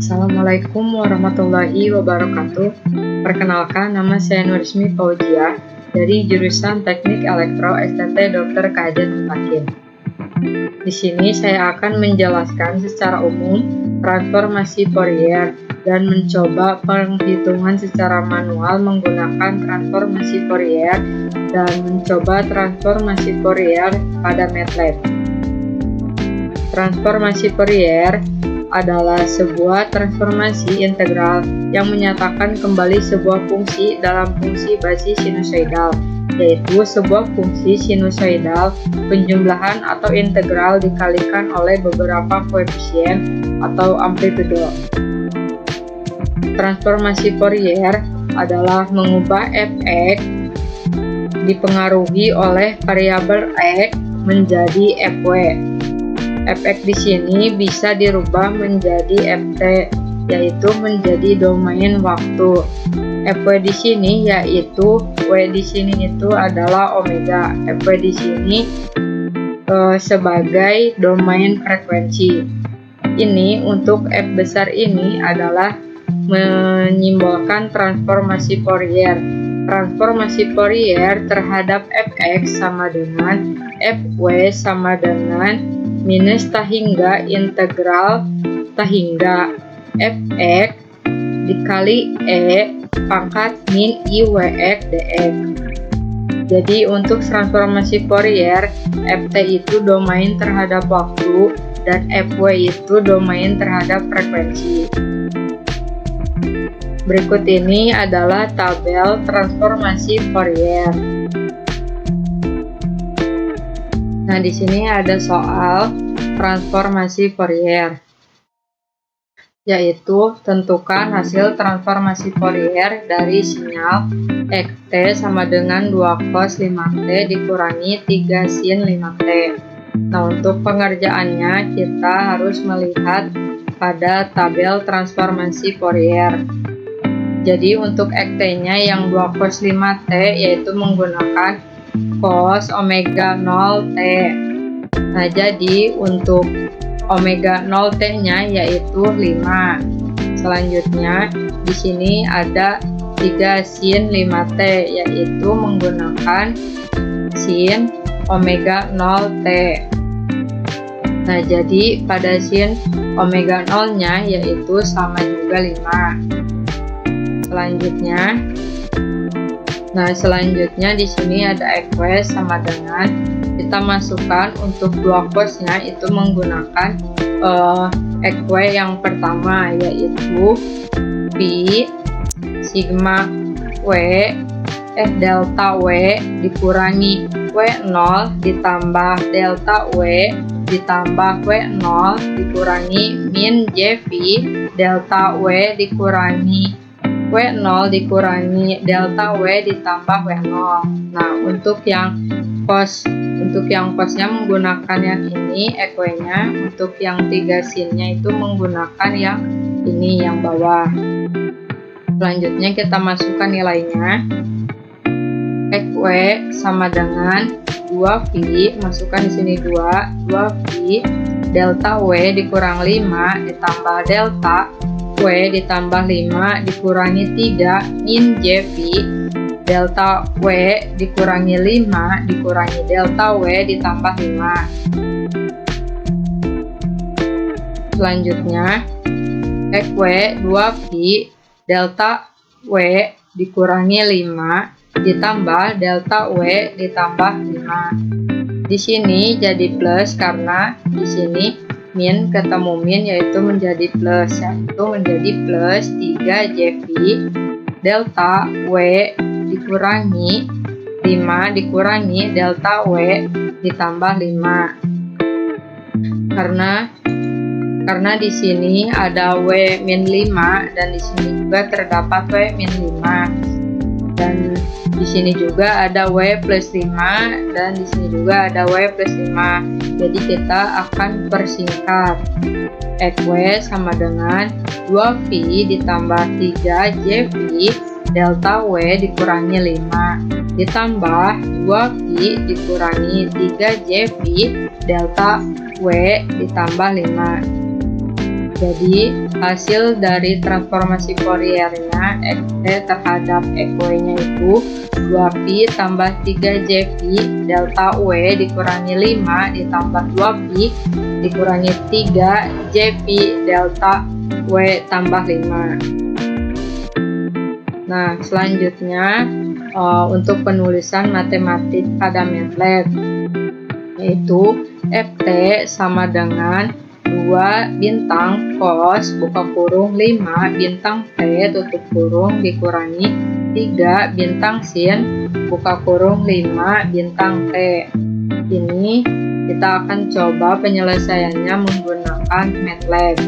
Assalamualaikum warahmatullahi wabarakatuh. Perkenalkan, nama saya Nurismi Fauzia dari jurusan Teknik Elektro STT Dr. KJ Mutakin. Di sini saya akan menjelaskan secara umum transformasi Fourier dan mencoba penghitungan secara manual menggunakan transformasi Fourier dan mencoba transformasi Fourier pada MATLAB. Transformasi Fourier adalah sebuah transformasi integral yang menyatakan kembali sebuah fungsi dalam fungsi basis sinusoidal, yaitu sebuah fungsi sinusoidal penjumlahan atau integral dikalikan oleh beberapa koefisien atau amplitudo. Transformasi Fourier adalah mengubah f(x) dipengaruhi oleh variabel x menjadi fw. F(x) di sini bisa dirubah menjadi ft, yaitu menjadi domain waktu. Fw di sini yaitu w di sini itu adalah omega. Fw di sini sebagai domain frekuensi. Ini untuk f besar ini adalah menyimbolkan transformasi Fourier. Transformasi Fourier terhadap f(x) sama dengan fw sama dengan minus tahingga integral tahingga f(x) dikali e pangkat min i(wx) dx. Jadi untuk transformasi Fourier, ft itu domain terhadap waktu dan fw itu domain terhadap frekuensi. Berikut ini adalah tabel transformasi Fourier. Nah, di sini ada soal transformasi Fourier, yaitu tentukan hasil transformasi Fourier dari sinyal xt sama dengan 2 cos 5t dikurangi 3 sin 5t. Nah, untuk pengerjaannya kita harus melihat pada tabel transformasi Fourier. Jadi untuk xt-nya yang 2 cos 5t yaitu menggunakan cos omega 0t. Nah, jadi untuk omega 0t nya yaitu 5. Selanjutnya di sini ada 3 sin 5t yaitu menggunakan sin omega 0t. Nah, jadi pada sin omega 0 nya yaitu sama juga 5. Selanjutnya di sini ada fw sama dengan kita masukkan untuk 2 cosnya itu menggunakan fw yang pertama yaitu pi sigma delta w dikurangi w0 ditambah delta w ditambah w0 dikurangi min jv delta w dikurangi w0 dikurangi delta w ditambah w0. Nah, untuk yang cosnya menggunakan yang ini fw-nya, untuk yang 3 sin-nya itu menggunakan yang ini yang bawah. Selanjutnya kita masukkan nilainya. Fw sama dengan 2pi, masukkan di sini 2pi delta w dikurang 5 ditambah delta w ditambah 5 dikurangi 3 min jv delta w dikurangi 5 dikurangi delta w ditambah 5. Selanjutnya fw 2pi delta w dikurangi 5 ditambah delta w ditambah 5. Di sini jadi plus karena di sini min ketemu min yaitu menjadi plus, yaitu menjadi plus 3 jv delta w dikurangi 5 dikurangi delta w ditambah 5. Karena di sini ada w min 5 dan di sini juga terdapat w min 5 dan di sini juga ada w plus 5 dan di sini juga ada w plus 5. Jadi kita akan persingkat. Fw sama dengan 2pi ditambah 3 jv delta w dikurangi 5 ditambah 2pi dikurangi 3 jv delta w ditambah 5. Jadi hasil dari transformasi Fouriernya Xt terhadap Eq-nya itu 2pi tambah 3jpi delta W dikurangi 5 ditambah 2pi dikurangi 3jpi delta W tambah 5. Nah, selanjutnya untuk penulisan matematik pada MATLAB, yaitu Ft sama dengan 2 bintang cos buka kurung 5 bintang T tutup kurung dikurangi 3 bintang sin buka kurung 5 bintang T. Ini kita akan coba penyelesaiannya menggunakan MATLAB.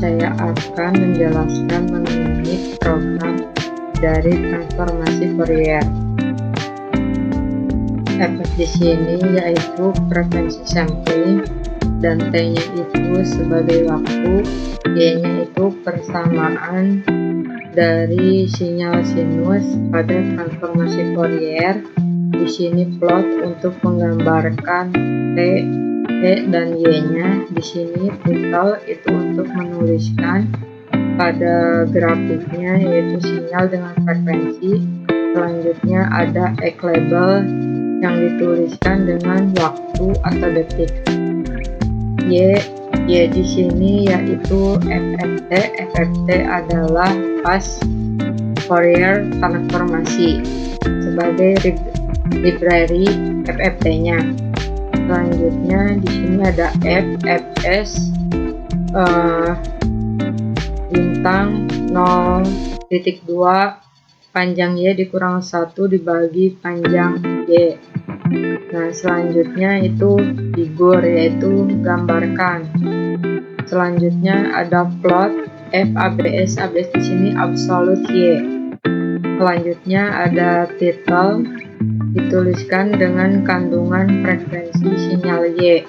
Saya akan menjelaskan mengenai program dari transformasi Fourier. Efek di sini yaitu frekuensi sampling, dan T-nya itu sebagai waktu, Y-nya itu persamaan dari sinyal sinus pada transformasi Fourier. Di sini plot untuk menggambarkan T, dan Y-nya. Di sini titel itu untuk menuliskan pada grafiknya, yaitu sinyal dengan frekuensi. Selanjutnya ada X label yang dituliskan dengan waktu atau detik. Y di sini yaitu FFT. FFT adalah fast Fourier transformasi sebagai library FFT-nya. Selanjutnya di sini ada Fs bintang 0,2 panjang Y dikurang 1 dibagi panjang Y. Nah, selanjutnya itu figur, yaitu gambarkan. Selanjutnya ada plot FABS. ABS di sini absolute Y. Selanjutnya ada title, dituliskan dengan kandungan frekuensi sinyal Y,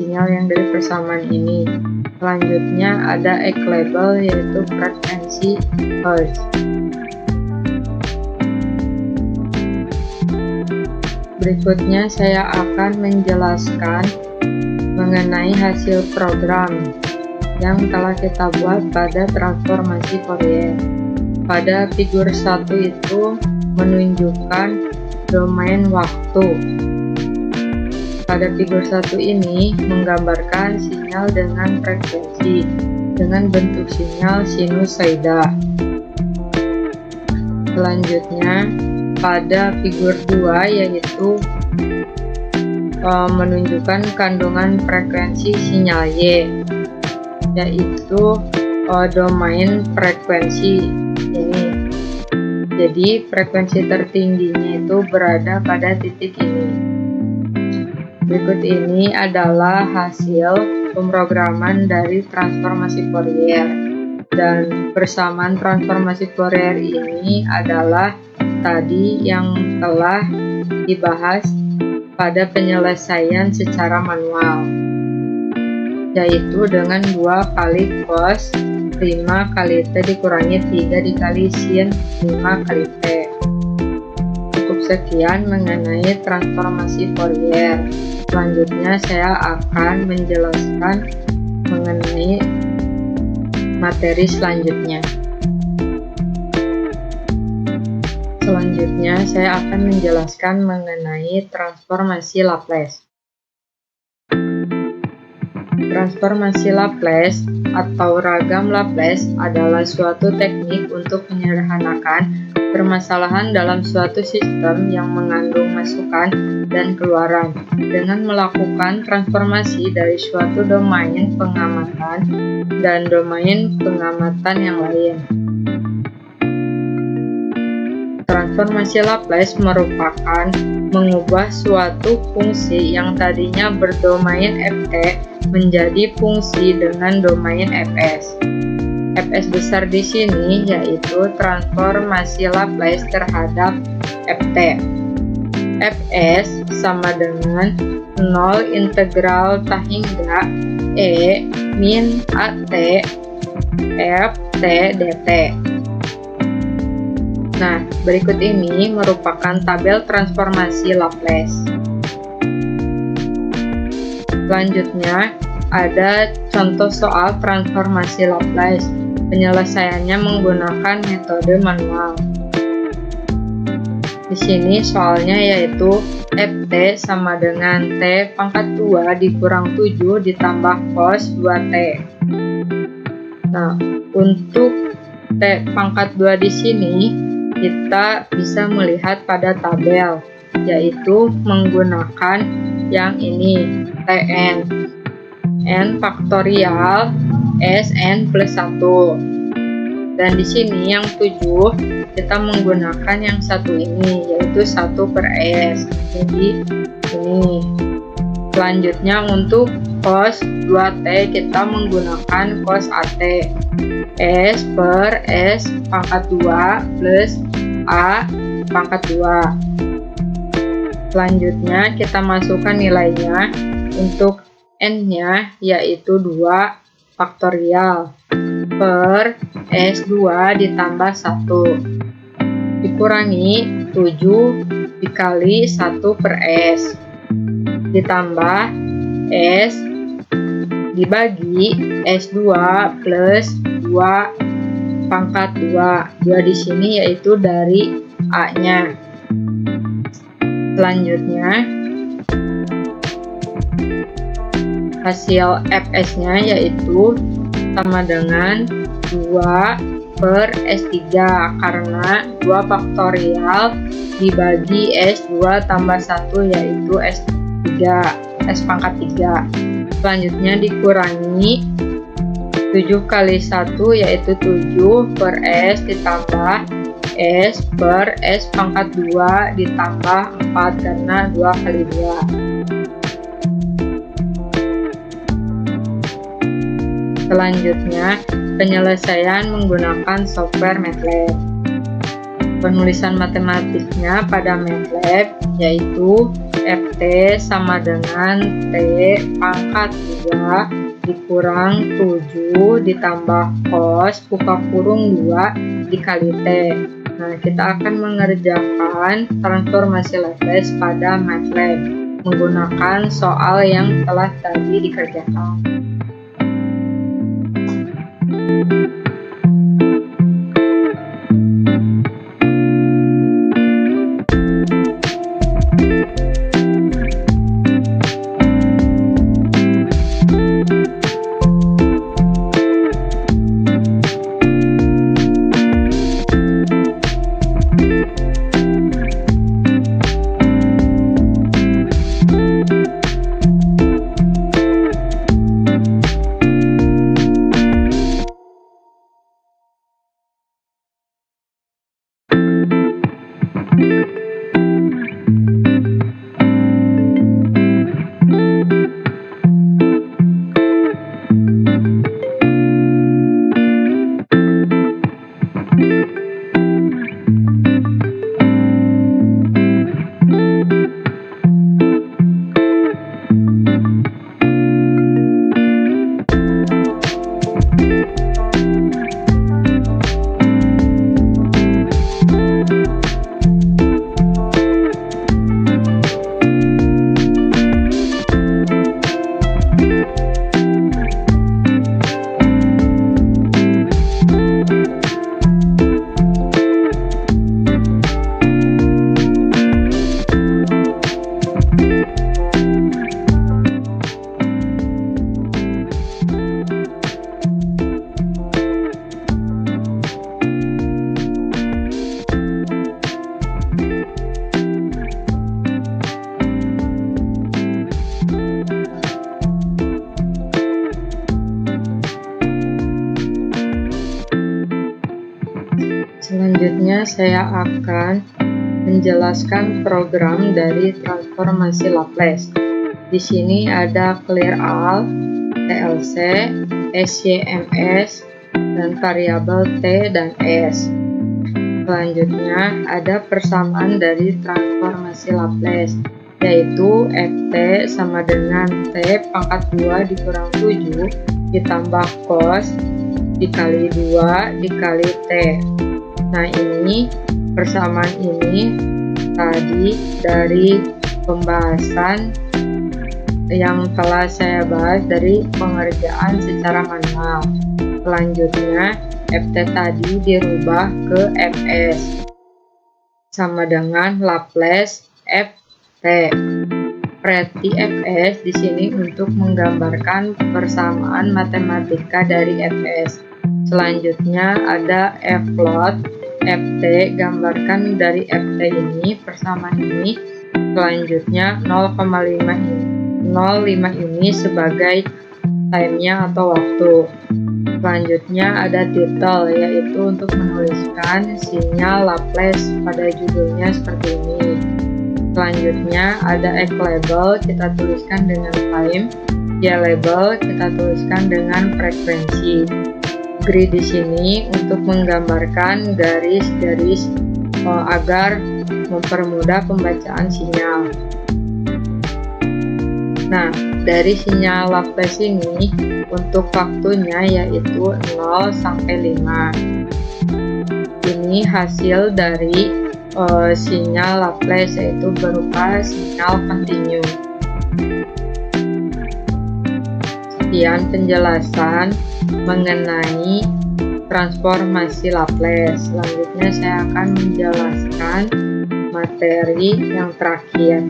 sinyal yang dari persamaan ini. Selanjutnya ada X label, yaitu frekuensi Hertz. Berikutnya saya akan menjelaskan mengenai hasil program yang telah kita buat pada transformasi Fourier. Pada figur 1 itu menunjukkan domain waktu. Pada figur 1 ini menggambarkan sinyal dengan frekuensi dengan bentuk sinyal sinusoida. Selanjutnya pada figur 2 yaitu menunjukkan kandungan frekuensi sinyal Y, yaitu domain frekuensi ini. Jadi frekuensi tertingginya itu berada pada titik ini. Berikut ini adalah hasil pemrograman dari transformasi Fourier. Dan persamaan transformasi Fourier ini adalah tadi yang telah dibahas pada penyelesaian secara manual, yaitu dengan 2 kali cos 5 kali T dikurangi 3 dikali sin 5 kali T. Cukup Sekian mengenai transformasi Fourier. Selanjutnya saya akan menjelaskan mengenai materi selanjutnya. Selanjutnya saya akan menjelaskan mengenai transformasi Laplace. Transformasi Laplace atau ragam Laplace adalah suatu teknik untuk menyederhanakan permasalahan dalam suatu sistem yang mengandung masukan dan keluaran dengan melakukan transformasi dari suatu domain pengamatan dan domain pengamatan yang lain. Transformasi Laplace merupakan mengubah suatu fungsi yang tadinya berdomain Ft menjadi fungsi dengan domain Fs. Fs besar di sini yaitu transformasi Laplace terhadap Ft. Fs sama dengan 0 integral tak hingga E min At Ft dt. Nah, berikut ini merupakan tabel transformasi Laplace. Selanjutnya, ada contoh soal transformasi Laplace. Penyelesaiannya menggunakan metode manual. Di sini soalnya yaitu Ft sama dengan T pangkat 2 dikurang 7 ditambah cos 2T. Nah, untuk T pangkat 2 di sini kita bisa melihat pada tabel, yaitu menggunakan yang ini, Tn. N faktorial Sn plus 1. Dan di sini yang 7 kita menggunakan yang satu ini, yaitu 1 per S. Jadi ini. Selanjutnya untuk cos 2T kita menggunakan cos AT. S per S pangkat 2 plus A pangkat 2. Selanjutnya kita masukkan nilainya. Untuk N-nya yaitu 2 faktorial per S2 ditambah 1 dikurangi 7 dikali 1 per S ditambah S dibagi S2 plus 2 pangkat 2. 2 di sini yaitu dari A-nya. Selanjutnya hasil Fs-nya yaitu sama dengan 2 per S3 karena 2 faktorial dibagi S2 tambah 1 yaitu S3, S pangkat 3. Selanjutnya dikurangi 7 kali 1 yaitu 7 per S ditambah S per S pangkat 2 ditambah 4 karena 2 kali 2. Selanjutnya, penyelesaian menggunakan software MATLAB. Penulisan matematiknya pada MATLAB yaitu Ft sama dengan T pangkat 3 dikurang 7 ditambah cos buka kurung 2 dikali T. Nah, kita akan mengerjakan transformasi Laplace pada MATLAB menggunakan soal yang telah tadi dikerjakan. Selanjutnya saya akan menjelaskan program dari transformasi Laplace. Di sini ada clear all, TLC, SYMS, dan variabel T dan S. Selanjutnya ada persamaan dari transformasi Laplace, yaitu Ft sama dengan T pangkat 2 dikurang 7 ditambah cos dikali 2 dikali T. Nah, ini persamaan ini tadi dari pembahasan yang telah saya bahas dari pengerjaan secara manual. Selanjutnya Ft tadi dirubah ke Fs sama dengan Laplace Ft. Berarti Fs di sini untuk menggambarkan persamaan matematika dari Fs. Selanjutnya ada Float Ft, gambarkan dari Ft ini persamaan ini. Selanjutnya 0,5 ini sebagai time-nya atau waktu. Selanjutnya ada title, yaitu untuk menuliskan sinyal Laplace pada judulnya seperti ini. Selanjutnya ada X label, kita tuliskan dengan time. Y label kita tuliskan dengan frekuensi. Grid di sini untuk menggambarkan garis-garis agar mempermudah pembacaan sinyal. Nah, dari sinyal Laplace ini untuk waktunya yaitu 0 sampai 5. Ini hasil dari sinyal Laplace, yaitu berupa sinyal kontinu. Sekian penjelasan mengenai transformasi Laplace. Selanjutnya saya akan menjelaskan materi yang terakhir.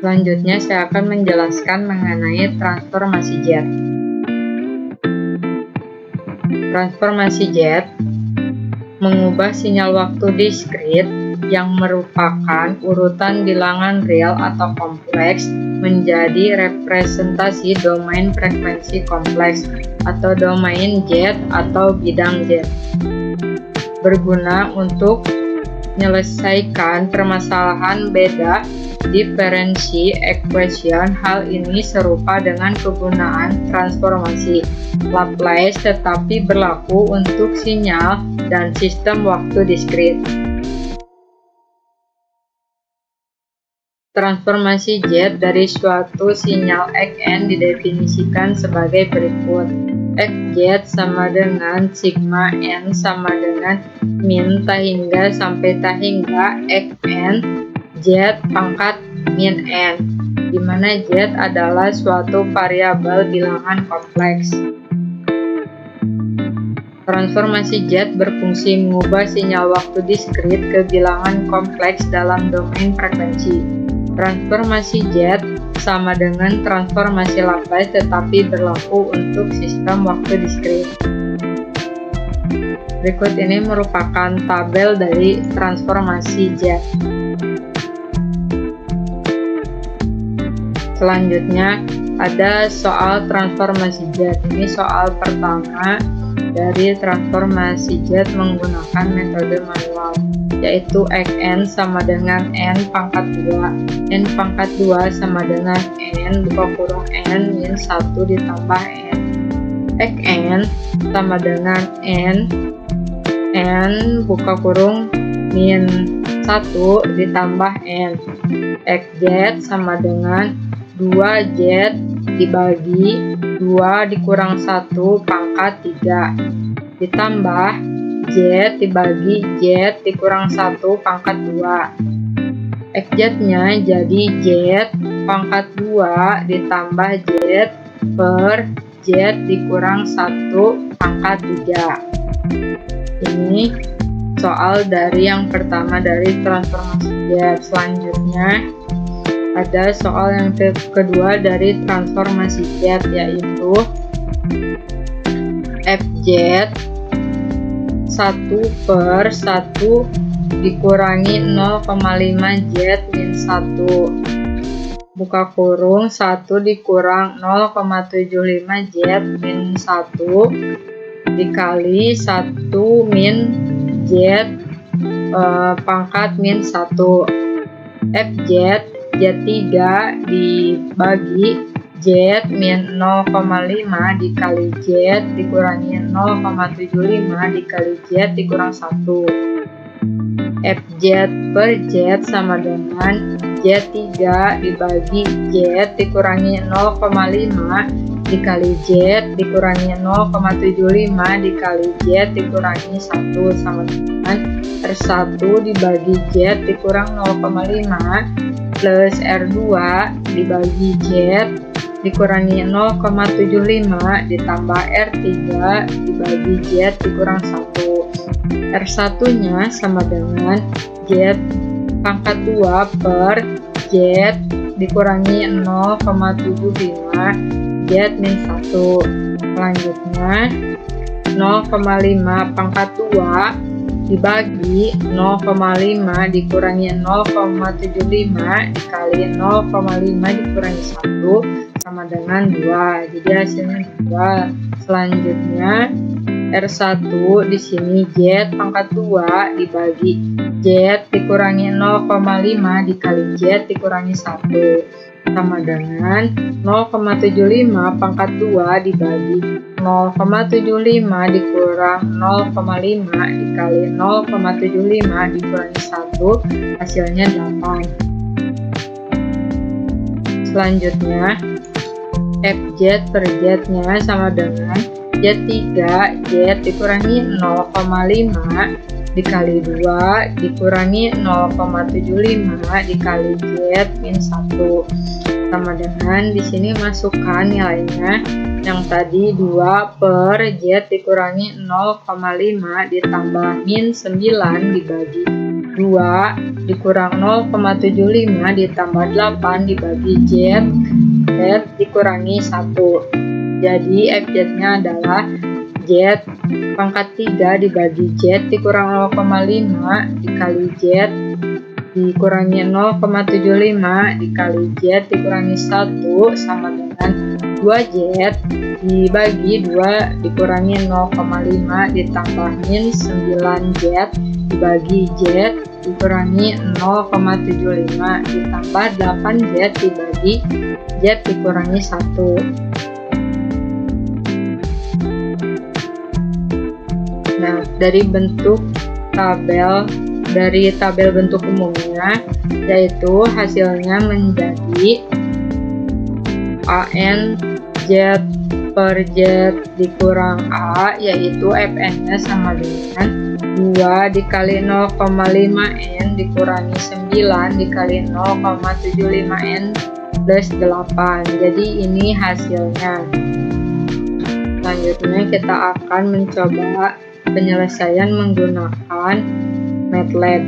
Selanjutnya saya akan menjelaskan mengenai transformasi jet. Transformasi jet mengubah sinyal waktu diskrit yang merupakan urutan bilangan real atau kompleks menjadi representasi domain frekuensi kompleks atau domain jet atau bidang jet. Berguna untuk menyelesaikan permasalahan beda differential equation. Hal ini serupa dengan kegunaan transformasi Laplace tetapi berlaku untuk sinyal dan sistem waktu diskrit. Transformasi jet dari suatu sinyal Xn didefinisikan sebagai berikut. Xjet sama dengan sigma n sama dengan min ta hingga sampai ta hingga Xn jet pangkat min n, di mana jet adalah suatu variabel bilangan kompleks. Transformasi jet berfungsi mengubah sinyal waktu diskrit ke bilangan kompleks dalam domain frekuensi. Transformasi jet sama dengan transformasi Laplace tetapi berlaku untuk sistem waktu diskrit. Berikut ini merupakan tabel dari transformasi jet. Selanjutnya ada soal transformasi jet. Ini soal pertama dari transformasi jet menggunakan metode manual, yaitu Xn sama dengan n pangkat 2. N pangkat 2 sama dengan n buka kurung n min 1 ditambah n. Xn sama dengan n buka kurung min 1 ditambah n. Xz sama dengan 2z dibagi 2 dikurang 1 pangkat 3 ditambah z dibagi z dikurang 1 pangkat 2. Xz-nya jadi z pangkat 2 ditambah z per z dikurang 1 pangkat 3. Ini soal dari yang pertama dari transformasi z. Selanjutnya ada soal yang kedua dari transformasi z, yaitu Fz 1/1 dikurangi 0,5 Z min 1. Buka kurung 1 dikurang 0,75 Z min 1 dikali 1 min Z pangkat min 1. FZ Z3 dibagi Z min 0,5 dikali Z dikurangi 0,75 dikali Z dikurang 1. FZ per Z sama dengan Z3 dibagi Z dikurangi 0,5 dikali Z dikurangi 0,75 dikali Z dikurangi 1 sama dengan R1 dibagi Z dikurang 0,5 plus R2 dibagi Z dikurangi 0,75 ditambah R3 dibagi Z dikurang 1. R1 nya sama dengan Z pangkat 2 per Z dikurangi 0,75 Z min 1. Selanjutnya 0,5 pangkat 2 dibagi 0,5 dikurangi 0,75 dikali 0,5 dikurangi 1 sama dengan 2. Jadi hasilnya 2. Selanjutnya R1 di sini Z pangkat 2 dibagi Z dikurangi 0,5 dikali Z dikurangi 1 sama dengan 0,75 pangkat 2 dibagi 0,75 dikurang 0,5 dikali 0,75 dikurangi 1 hasilnya 8. Selanjutnya FZ per Z nya sama dengan Z3 Z dikurangi 0,5 dikali 2 dikurangi 0,75 dikali Z min 1 sama dengan di sini masukkan nilainya yang tadi 2 per Z dikurangi 0,5 ditambah min 9 dibagi 2 dikurang 0,75 ditambah 8 dibagi Z dikurangi 1. Jadi FZ nya adalah Z pangkat 3 dibagi Z dikurang 0,5 dikali Z dikurangi 0,75 dikali Z dikurangi 1 sama dengan 2Z dibagi 2 dikurangi 0,5 ditambah min 9Z dibagi Z dikurangi 0,75 ditambah 8Z dibagi Z dikurangi 1. Nah, dari tabel bentuk umumnya, yaitu hasilnya menjadi AN Z per Z dikurang A, yaitu Fn-nya sama dengan 2 dikali 0,5 N dikurangi 9 dikali 0,75 N plus 8. Jadi ini hasilnya. Selanjutnya kita akan mencoba penyelesaian menggunakan MATLAB.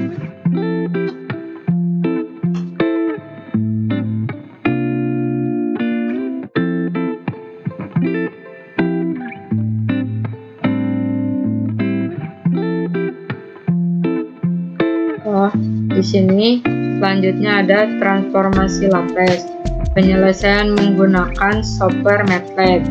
Di sini selanjutnya ada transformasi Laplace. Penyelesaian menggunakan software MATLAB.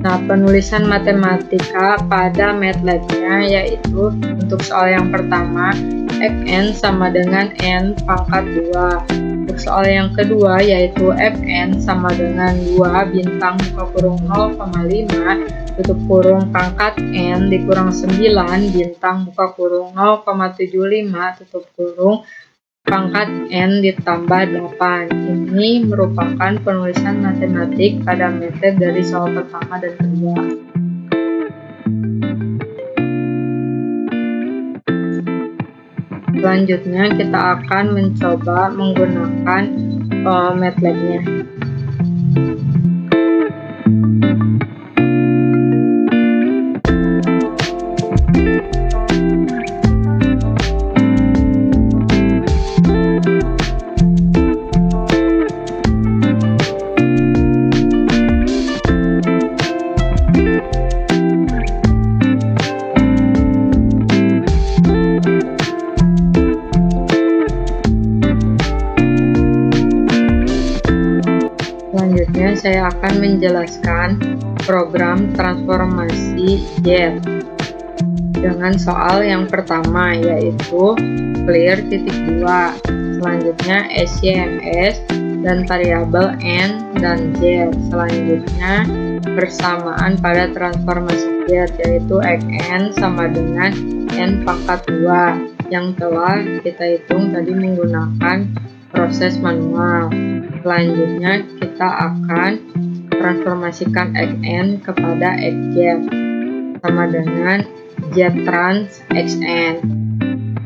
Nah, penulisan matematika pada MATLAB-nya yaitu untuk soal yang pertama Fn sama dengan N pangkat 2. Untuk soal yang kedua yaitu Fn sama dengan 2 bintang buka kurung 0,5 tutup kurung pangkat N dikurang 9 bintang buka kurung 0,75 tutup kurung pangkat N ditambah 8. Ini merupakan penulisan matematik pada metode dari soal pertama dan kedua. Selanjutnya kita akan mencoba menggunakan MATLAB-nya. saya akan menjelaskan program transformasi Z dengan soal yang pertama, yaitu clear titik 2. Selanjutnya SYMS dan variabel N dan Z. Selanjutnya persamaan pada transformasi Z, yaitu N sama dengan N pangkat 2 yang telah kita hitung tadi menggunakan proses manual. Selanjutnya kita akan transformasikan Xn kepada Xz sama dengan Z-trans Xn.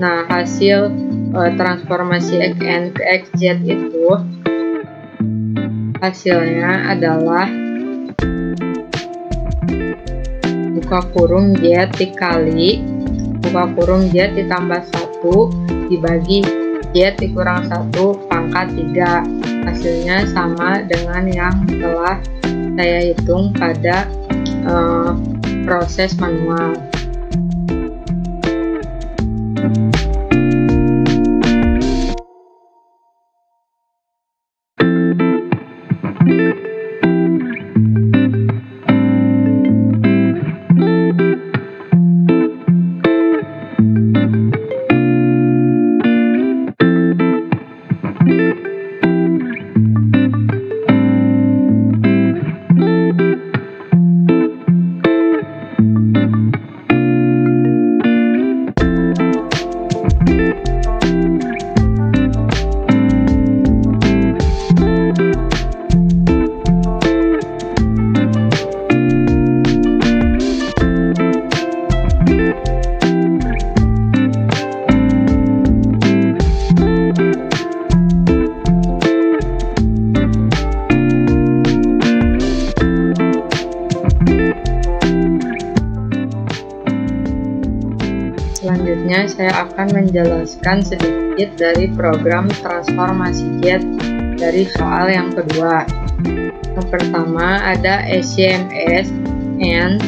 Nah, hasil transformasi Xn ke Xz itu hasilnya adalah buka kurung Z dikali buka kurung Z ditambah 1 dibagi Z dikurang 1 pangkat 3. Hasilnya sama dengan yang telah saya hitung pada proses manual. Selanjutnya saya akan menjelaskan sedikit dari program transformasi Z dari soal yang kedua. Yang pertama ada SYMS, N,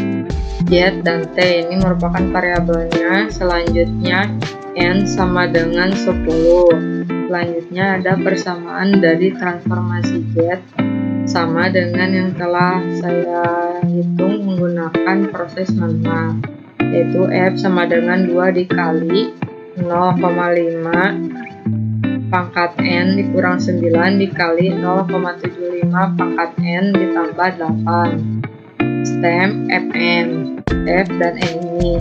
Z, dan T. Ini merupakan variabelnya. Selanjutnya N sama dengan 10. Selanjutnya ada persamaan dari transformasi Z sama dengan yang telah saya hitung menggunakan proses manual, yaitu F sama dengan 2 dikali 0,5 pangkat N dikurang 9 dikali 0,75 pangkat N ditambah 8. Stem Fn, F dan N ini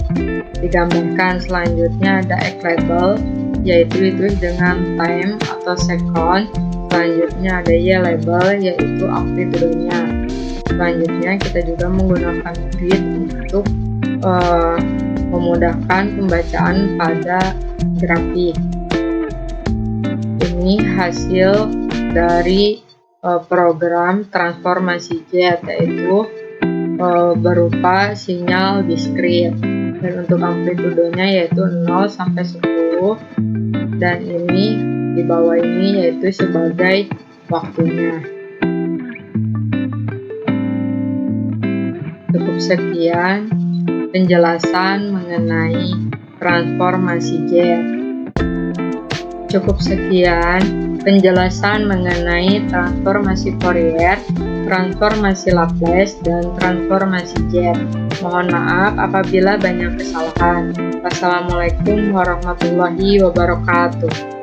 digambarkan. Selanjutnya ada X label, yaitu ditulis dengan time atau second. Selanjutnya ada Y label, yaitu amplitudenya. Selanjutnya kita juga menggunakan grid untuk memudahkan pembacaan pada grafik. Ini hasil dari program transformasi Z, yaitu berupa sinyal diskrit, dan untuk amplitudenya yaitu 0 sampai 10, dan ini di bawah ini yaitu sebagai waktunya. Cukup sekian penjelasan mengenai transformasi Z. Cukup sekian penjelasan mengenai transformasi Fourier, transformasi Laplace, dan transformasi Z. Mohon maaf apabila banyak kesalahan. Wassalamualaikum warahmatullahi wabarakatuh.